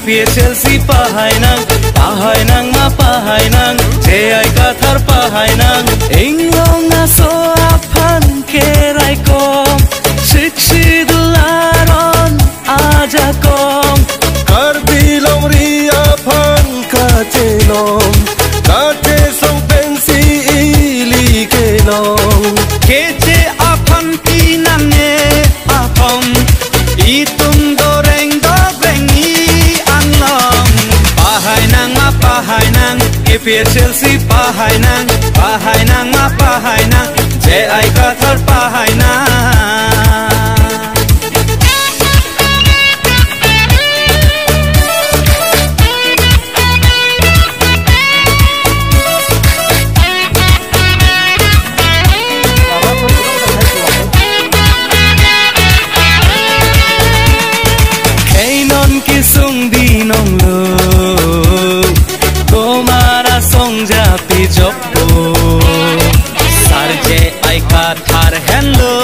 Epie Chelsea pahainang ma pahainang Jai kathar pahainang Inglong aso apan kerai kom Shikshi dularon aja kom Karbilong ria pan kacelong Kate song pensi ili kelong Kece apan pinange apom Itung doreng dobrengi anglong Pahainang ma pahainang Epie Chelsea pahainang ma pahainang Jai kathar pahainang Kisung dinong lo Tomara song japi jokpo Sarje ai kathar hello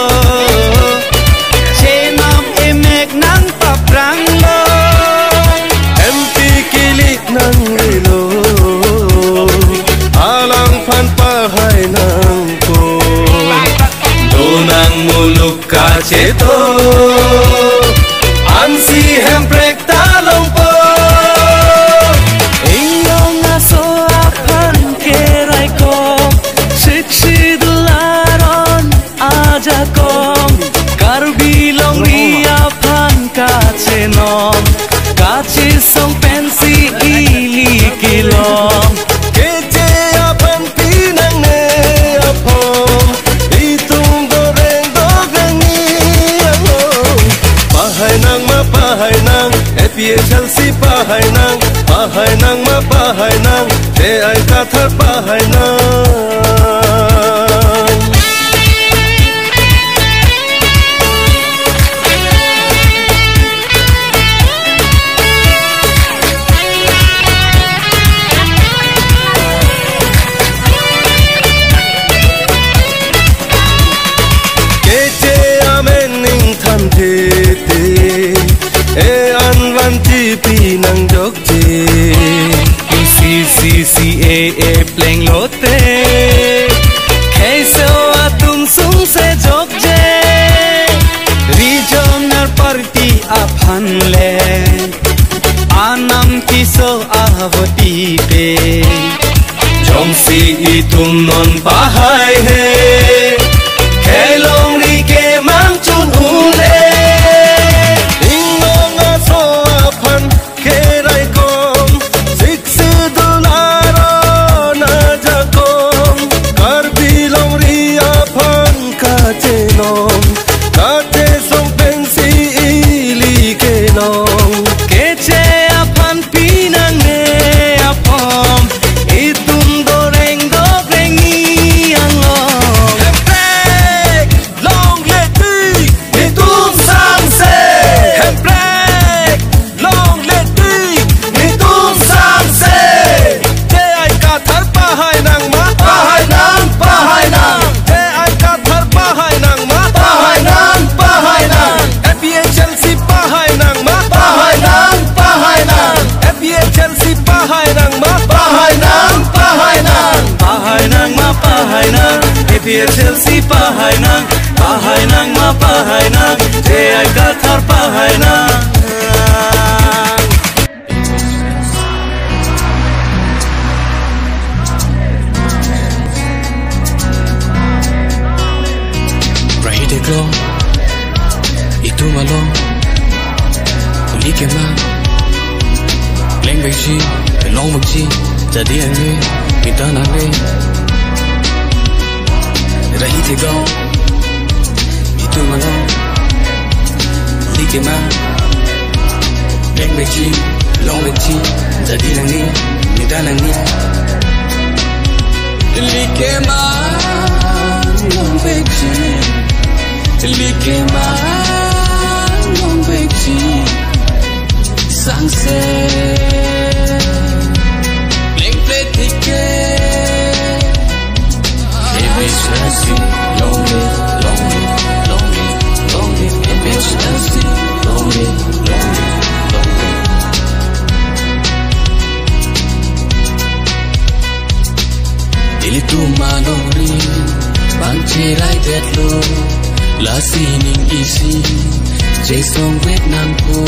Chenam emek nang paprang lo MP kilik nang rilo Alang pan pahai nang ko Donang muluk kaceto Ansi hemprek talong po Inglong aso apan kerai kom Shikshi dularon aja kom Karbilong ria pan kace nom Kace song pensi ili kilong Kece apan pinang ne apom Itung goreng dogengi angong Pahainang ma pahainang Epie Chelsea pahainang ma pahainang Jai kathar pahainang Kece amen ning tham te E anwan ti pinang jokje CCCAA pleng lote Kaiso atum sung se jokje Regional party aphan le Anam kiso avoti pe Jongsi itum non pahai he Kelong ri ke mang chun hule Kate song pensi ili kelong Kece apan pinang ne apom Itum doreng dobrengi anglong Hemprek long leti Itum samse Hemprek long leti Itum samse Jai kathar pahainang ma pahainang Jai kathar pahainang ma pahainang Epie Chelsea pahainang ma pahainang Epie Chelsea pahainang ma pahainang ma pahainang Epie Chelsea pahainang ma pahainang Jai kathar pahainang Rahite glow Itu malong Uli kema Leng beji Long mukji Jadi angge Kita nangge Rahite glow Itu malong Uli kema Leng beji Long mukji Jadi angge Kita nangge Uli kema Long beji Likema long beji sunset link play ticket Epie Chelsea long live Epie Chelsea long live rai det lo la si ning isi Jay song Việt Nam cô